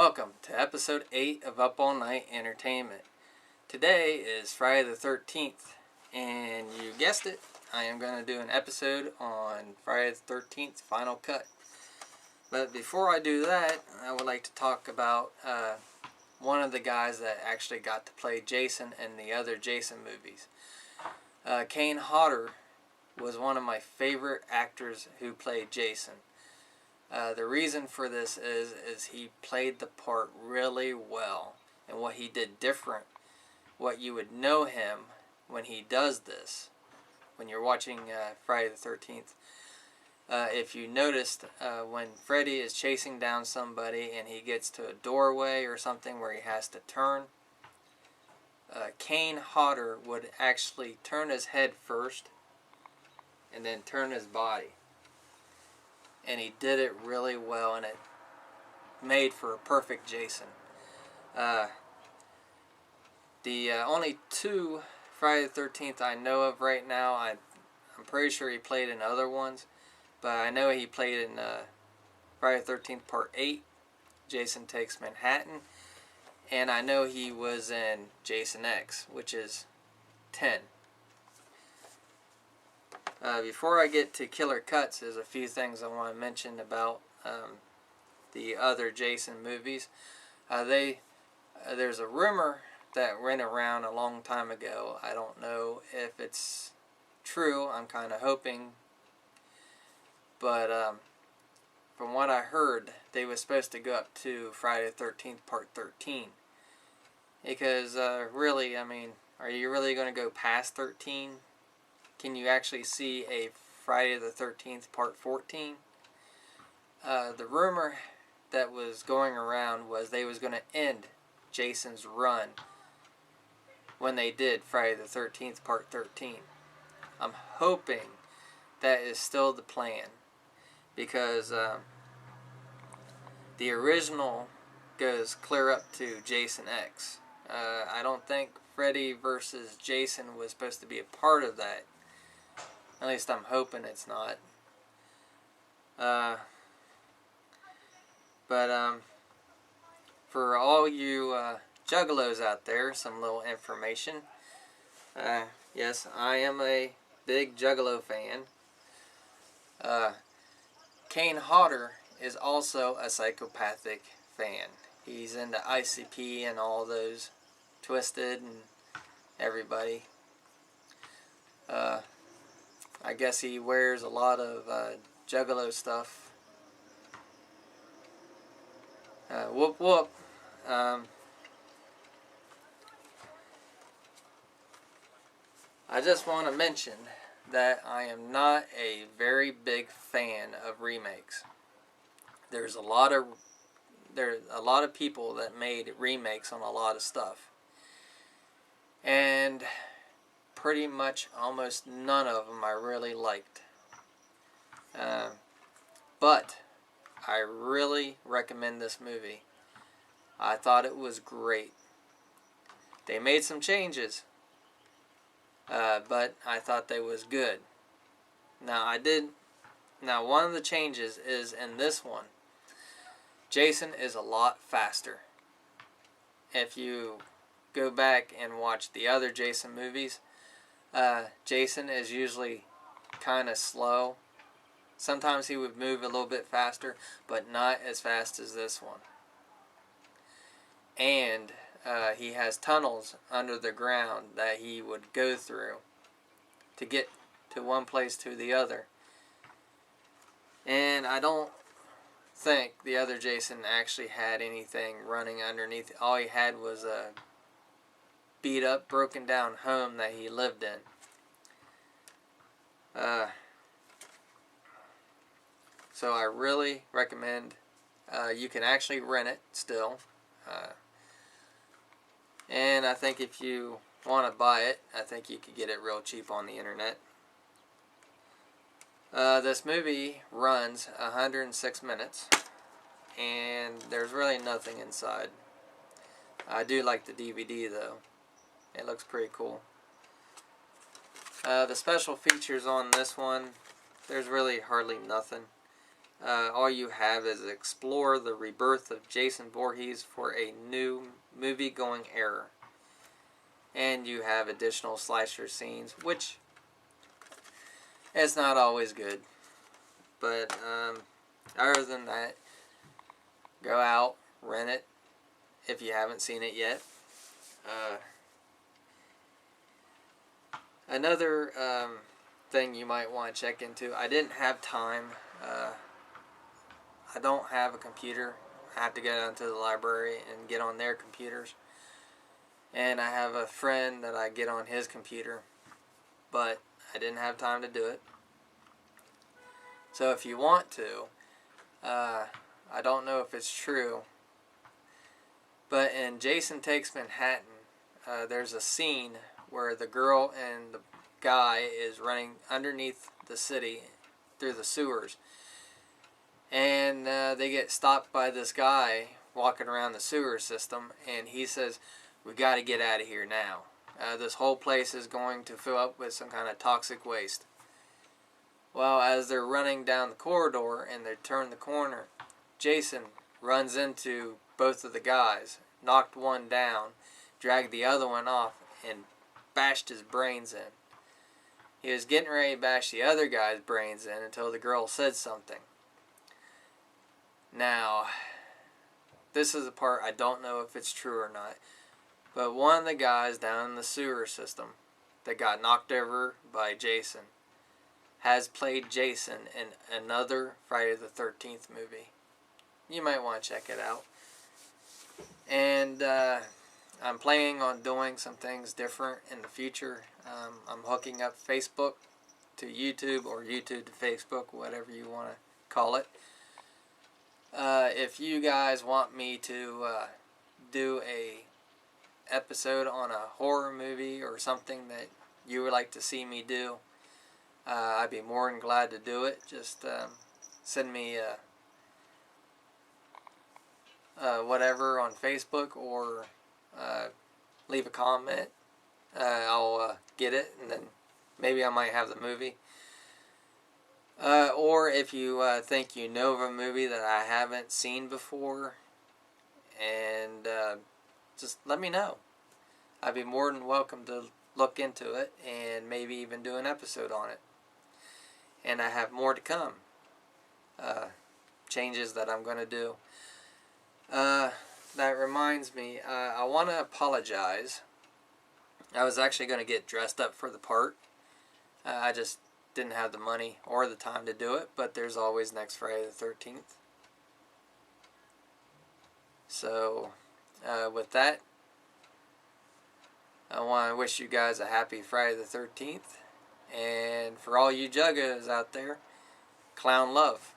Welcome to episode 8 of Up All Night Entertainment. Today is Friday the 13th, and you guessed it, I am going to do an episode on Friday the 13th Final Cut. But before I do that, I would like to talk about one of the guys that actually got to play Jason in the other Jason movies. Kane Hodder was one of my favorite actors who played Jason. The reason for this is he played the part really well, and what he did different, what you would know him when he does this, when you're watching Friday the 13th. If you noticed, when Freddy is chasing down somebody and he gets to a doorway or something where he has to turn, Kane Hodder would actually turn his head first and then turn his body. And he did it really well, and it made for a perfect Jason. The only two Friday the 13th I know of right now, I'm pretty sure he played in other ones, but I know he played in Friday the 13th Part 8, Jason Takes Manhattan, and I know he was in Jason X, which is 10. Before I get to Killer Cuts, there's a few things I want to mention about the other Jason movies. There's a rumor that went around a long time ago. I don't know if it's true. I'm kind of hoping. But from what I heard, they were supposed to go up to Friday the 13th Part 13. Because really, I mean, are you really going to go past 13? Can you actually see a Friday the 13th Part 14? The rumor that was going around was they was going to end Jason's run when they did Friday the 13th Part 13. I'm hoping that is still the plan, because the original goes clear up to Jason X. I don't think Freddy versus Jason was supposed to be a part of that. At least I'm hoping it's not. For all you juggalos out there, some little information. Yes, I am a big Juggalo fan. Kane Hodder is also a psychopathic fan. He's into ICP and all those, Twisted and everybody. I guess he wears a lot of Juggalo stuff. Whoop whoop. I just want to mention that I am not a very big fan of remakes. There's a lot of people that made remakes on a lot of stuff, and pretty much almost none of them I really liked. But I really recommend this movie. I thought it was great. They made some changes, but I thought they was good. Now one of the changes is in this one. Jason is a lot faster. If you go back and watch the other Jason movies, Jason is usually kind of slow. Sometimes he would move a little bit faster, but not as fast as this one. And he has tunnels under the ground that he would go through to get to one place to the other. And I don't think the other Jason actually had anything running underneath. All he had was a beat up, broken down home that he lived in. So I really recommend, you can actually rent it still. And I think if you want to buy it, I think you could get it real cheap on the internet. This movie runs 106 minutes, and there's really nothing inside. I do like the DVD though. It looks pretty cool. The special features on this one, there's really hardly nothing. all you have is explore the rebirth of Jason Voorhees for a new movie-going era. And you have additional slasher scenes, which is not always good. But other than that, go out, rent it if you haven't seen it yet. Another thing you might want to check into, I didn't have time. I don't have a computer. I have to go down to the library and get on their computers. And I have a friend that I get on his computer, but I didn't have time to do it. So if you want to, I don't know if it's true, but in Jason Takes Manhattan, there's a scene where the girl and the guy is running underneath the city through the sewers. And they get stopped by this guy walking around the sewer system, and he says, "We got to get out of here now. This whole place is going to fill up with some kind of toxic waste." Well, as they're running down the corridor and they turn the corner, Jason runs into both of the guys, knocked one down, dragged the other one off, and bashed his brains in. He was getting ready to bash the other guy's brains in until the girl said something. Now, this is the part I don't know if it's true or not, but one of the guys down in the sewer system that got knocked over by Jason has played Jason in another Friday the 13th movie. You might want to check it out. And I'm planning on doing some things different in the future. I'm hooking up Facebook to YouTube, or YouTube to Facebook, whatever you want to call it. If you guys want me to do a episode on a horror movie or something that you would like to see me do, I'd be more than glad to do it. Just send me whatever on Facebook, or leave a comment. I'll get it, and then maybe I might have the movie. Or if you think you know of a movie that I haven't seen before, and just let me know. I'd be more than welcome to look into it and maybe even do an episode on it. And I have more to come. Changes that I'm going to do. That reminds me, I want to apologize. I was actually going to get dressed up for the part. I just didn't have the money or the time to do it, but there's always next Friday the 13th. So, with that, I want to wish you guys a happy Friday the 13th. And for all you juggos out there, clown love.